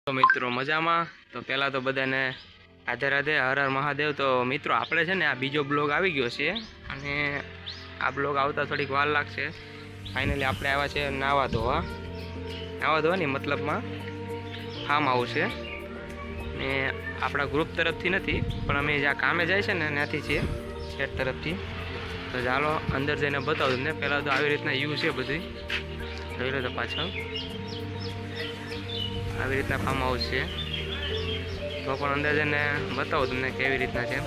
તો મિત્રો મજામાં તો પહેલાં તો બધાને રાધે રાધે હર હર મહાદેવ। તો મિત્રો આપણે છે ને આ બીજો બ્લોગ આવી ગયો છે અને આ બ્લોગ આવતા થોડીક વાર લાગશે। ફાઇનલી આપણે આવ્યા છે નાવા ધોવાની મતલબમાં ફાર્મ હાઉસ છે ને આપણા ગ્રુપ તરફથી નથી પણ અમે જ્યાં કામે જાય છે ને ત્યાંથી છીએ શેર તરફથી। તો ચાલો અંદર જઈને બતાવું તમને। પહેલાં તો આવી રીતના યુ છે બધી જોઈ લો તો પાછળ આવી રીતના ફાર્મ હાઉસ છે તો પણ અંદર જઈને બતાવું તમને કેવી રીતના છે।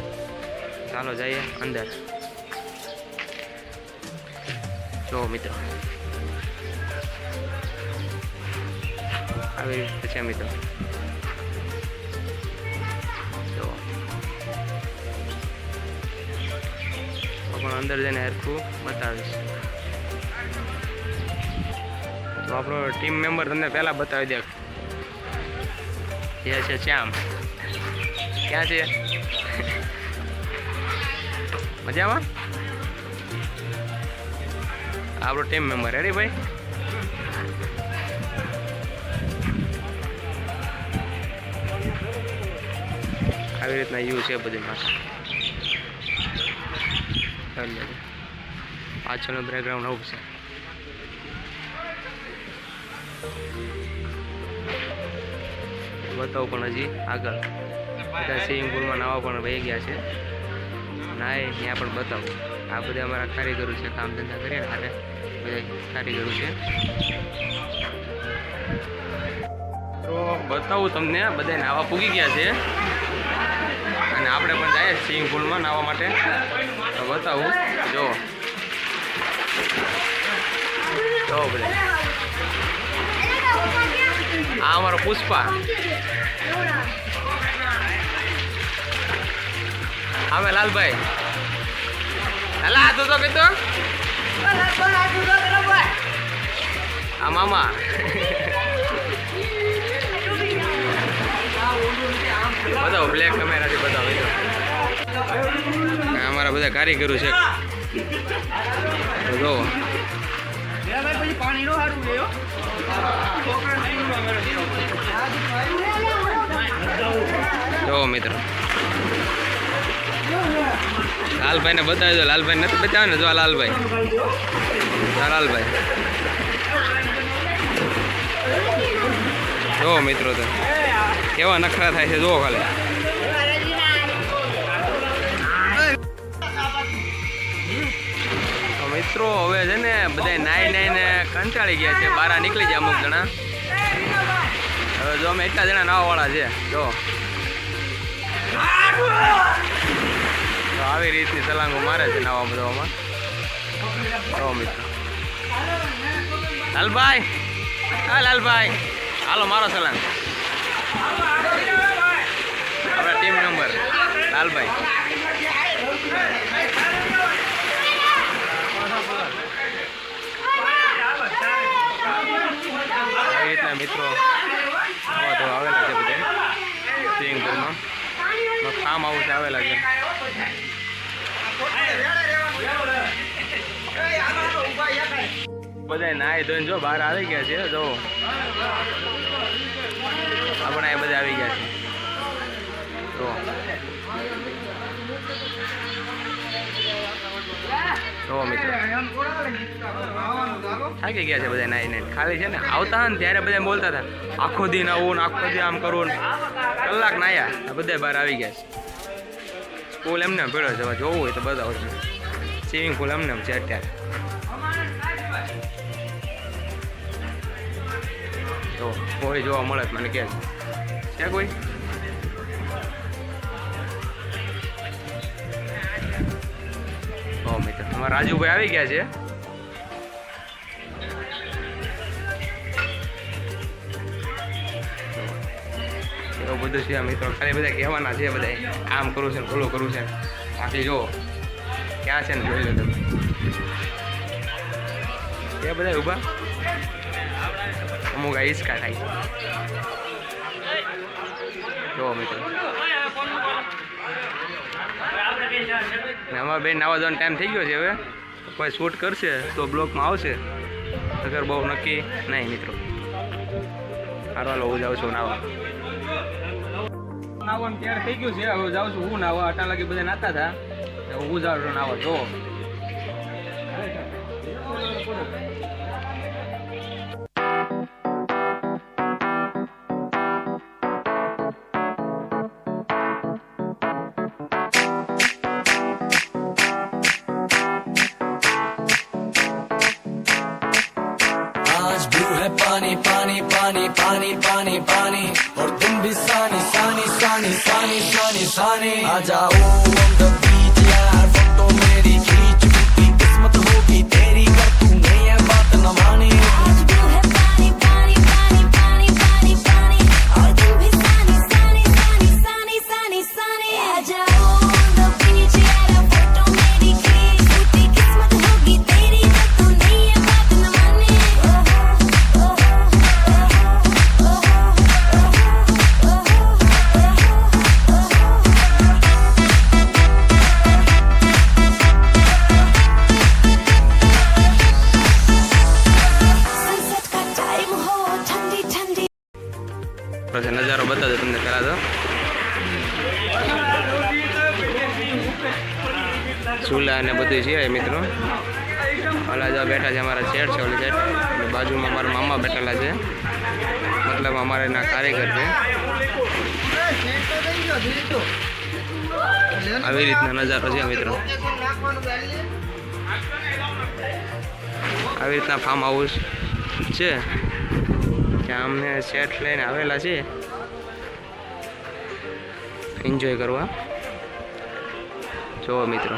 ચાલો જઈએ અંદર। જો મિત્રો આવી રીતે છે મિત્રો જો પણ અંદર જઈને હરખું બતાવીશ। તો આપણો ટીમ મેમ્બર તમને પહેલાં બતાવી દે છે શ્યામ। ક્યાં છે મજામાં આપણો ટીમ મેમ્બર રેડી ભાઈ। આવી રીતના યુ છે બધી પાછળનું બેકગ્રાઉન્ડ આવું છે। બતાવું પણ હજી આગળ બધા સ્વિમિંગ પુલમાં નાવા પણ વહી ગયા છે નાય ત્યાં પણ બતાવું। આ બધા અમારા કારીગરો છે કામ ધંધા કરીએ ને હારે બધા કારીગરો છે। તો બતાવું તમને બધા નાવા પૂગી ગયા છે અને આપણે પણ જઈએ સ્વિમિંગ પુલમાં નાવા માટે। તો બતાવું જો બધા આ અમારો પુષ્પા અમે લાલભાઈ તો કીધો આ મામા બતાવો બ્લેક કેમેરાથી બતાવો અમારા બધા કારીગરો છે જો જો મિત્રો લાલભાઈ ને બતાવી દો। લાલભાઈ નથી બતાવે ને જો લાલભાઈ જો મિત્રો તો કેવા નખરા થાય છે જો ખાલી। મિત્રો હવે છે ને બધા નાઈને કંટાળી ગયા છે બહાર નીકળી જાય અમુક જણા। હવે જો અમે એટલા જણા નાવાવાળા છે જો આવી રીતની સલાંગો મારે છે નાવા બધામાં। જો મિત્રો લાલભાઈ લાલભાઈ હાલો મારો સલાંગ આપણા ટીમ મેમ્બર લાલભાઈ। આવી રીતના મિત્રો આવા તો આવેલા છે બધા સ્વિમિંગ પુલમાં ફાર્મ હાઉસ આવેલા છે। બધા નાઈ ધોઈને જો બહાર આવી ગયા છે જો આપણે એ બધા આવી ગયા છે જો મિત્રો થાકી ગયા છે બધા નાઈને ખાલી છે ને આવતા ને ત્યારે બધા બોલતા હતા આખો દિન આવું ને આખો દિન આમ કરવું કલાક નાયા બધા બહાર આવી ગયા છે। પુલ એમને ભેળો છે જોવું હોય તો બતાવો સ્વિમિંગ પુલ એમને છે અત્યારે તો કોઈ જોવા મળે મને કે છે કોઈ મિત્રો તમારા રાજુભાઈ આવી ગયા છે। એવું બધું છે મિત્રો ખાલી બધા કહેવાના છે બધા આમ કરવું છે પેલું કરવું છે બાકી જો ક્યાં છે ને જોઈ લો તમે એ બધા ઊભા અમુક આ હિંચકા થાય જો મિત્રો અમારા બેન નાવા જવાનો ટાઈમ થઈ ગયો છે। હવે કોઈ શૂટ કરશે તો બ્લોકમાં આવશે અગર બહુ નક્કી નહીં મિત્રો। હારવાલો હું જાઉં છું નાવા. નાવાનું તૈયાર થઈ ગયું છે. હવે જાઉં છું હું નાવા. આટલા લાગી બધા નાતા હતા. હું જાઉં છું નાવા. જો पानी पानी पानी पानी पानी पानी और तुम भी सानी सानी सानी सानी सानी सानी आ जाओ on the beach यार फोटो मेरी खींच की किस्मत होगी तेरी कर तू नहीं है बात न मानी आज भी है पानी पानी पानी पानी पानी पानी और तुम भी सानी सानी सानी सानी सानी सानी आ जाओ on the beach यार फोटो मेरी खींच की किस्मत होगी तेरी कर तू नहीं है बात न मानी પછી નજારો બતાવજો તમને પહેલાં તો. ચૂલા ને બધું છે મિત્રો. ઓલા જો બેઠા છે અમારા શેઠ છે ઓલી સાઈડ. બાજુમાં મારા મામા બેઠેલા છે, મતલબ અમારા એના કારીગર છે. આવી રીતના નજારો છે મિત્રો. આવી રીતના ફાર્મ હાઉસ છે ત્યાં અમને સેટ લઈને આવેલા છે એન્જોય કરવા. જો મિત્રો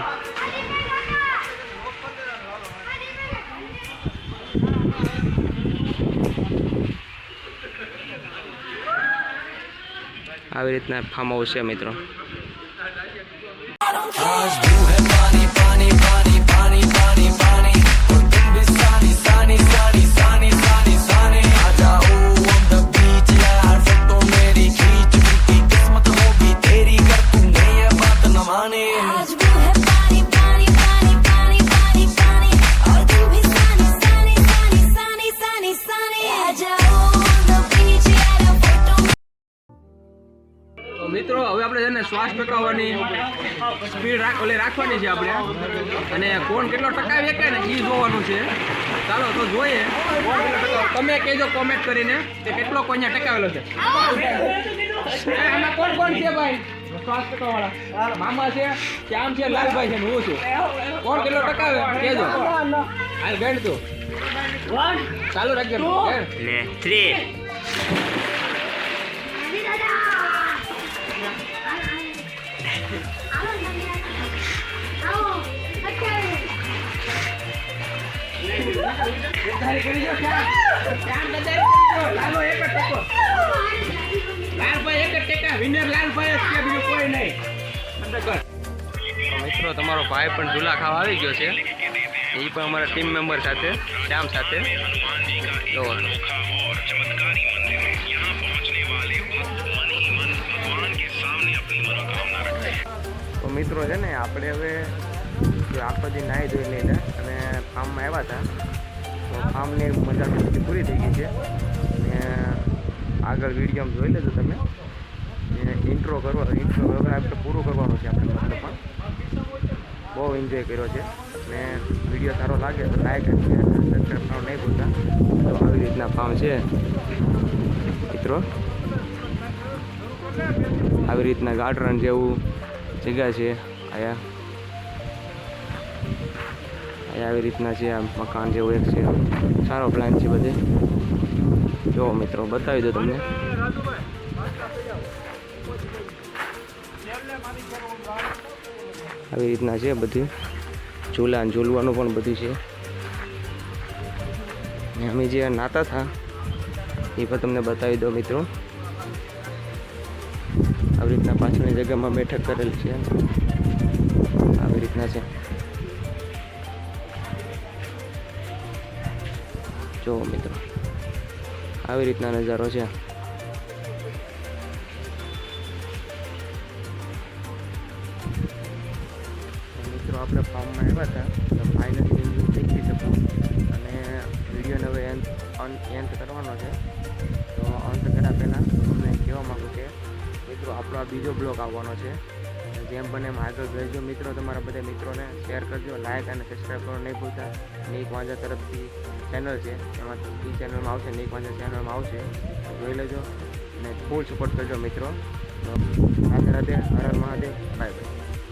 આવી રીતના ફાર્મ હાઉસ છે મિત્રો. आज भी है पानी पानी पानी पानी पानी पानी और तुम भी सानी सानी सानी सानी सानी सानी आ जाओ on the beach यार फोटो मेरी खींच की किस्मत होगी तेरी कर तू नहीं है बात न मानी आज भी है पानी पानी पानी पानी पानी पानी और तुम भी सानी सानी सानी सानी सानी सानी आ जाओ on the beach यार फोटो. તો મિત્રો હવે આપણે છે ને શ્વાસ ટકાવવાની સ્પીડ રાખવાની છે આપણે, અને કોણ કેટલો ટકાવી શકે ને એ જોવાનું છે. ચાલો તો જોઈએ કોણ કેટલો ટકાવ. તમે કહેજો કોમેન્ટ કરીને કે કેટલો કોઈ અહીંયા ટકાવેલો છે. આમાં કોણ કોણ છે ભાઈ શ્વાસ ટકાવવાળા? મામા છે, શ્યામ છે, લાલભાઈ છે ને હું છું. કોણ કેટલો ટકાવે કહેજો. હાલ ગણ તું. ચાલુ રાખજો. 3 મિત્રો તમારો ભાઈ પણ ઝૂલા ખાવા આવી ગયો છે. એ પણ અમારા ટીમ મેમ્બર સાથે, શ્યામ સાથે. જો તો મિત્રો છે ને આપણે હવે આખો દી નાહી ધોઈ લઈને અને ફાર્મમાં આવ્યા હતા. તો ફાર્મની મજા બધી પૂરી થઈ ગઈ છે. ને આગળ વિડીયોમાં જોઈ લેજો તમે. ઇન્ટ્રો હવે આપણે પૂરું કરવાનું છે આપણે મતલબ. પણ બહુ એન્જોય કર્યો છે. ને વિડીયો સારો લાગે તો લાઈક અને સબસ્ક્રાઈબ કરવાનું નહીં ભૂલતા. તો આવી રીતના ફાર્મ છે મિત્રો. આવી રીતના ગાર્ડન જેવું જગ્યા છે અહીંયા. આવી રીતના છે આ મકાન જેવું એક છે. સારો પ્લાન છે બધે. જો મિત્રો બતાવી દો તમને. આવી રીતના છે બધી. ઝૂલા ઝૂલવાનું પણ બધું છે. ને અમે જે નાતા હતા એ પણ તમને બતાવી દો મિત્રો. આવી રીતના પાછળની જગ્યામાં બેઠક કરેલી છે. આવી રીતના છે. જો મિત્રો આવી રીતના નજારો છે. મિત્રો આપણે ફાર્મમાં આવ્યા હતા તો ફાઇનલી રિવ્યૂ થઈ ગઈ છે અને વિડીયોને હવે એન્ડ કરવાનો છે. તો અંત આ બીજો બ્લોગ આવવાનો છે. જેમ બને એમ આગળ રહેજો મિત્રો, તમારા બધા મિત્રોને શેર કરજો, લાઇક અને સબસ્ક્રાઈબ કરવાનું નહીં ભૂલતા. નીક વાંઝા તરફથી ચેનલ છે, એમાં એ ચેનલમાં આવશે, નીક વાંઝા ચેનલમાં આવશે, જોઈ લેજો અને ફૂલ સપોર્ટ કરજો મિત્રો. Radhe Radhe, Har Har Mahadev, bye bye.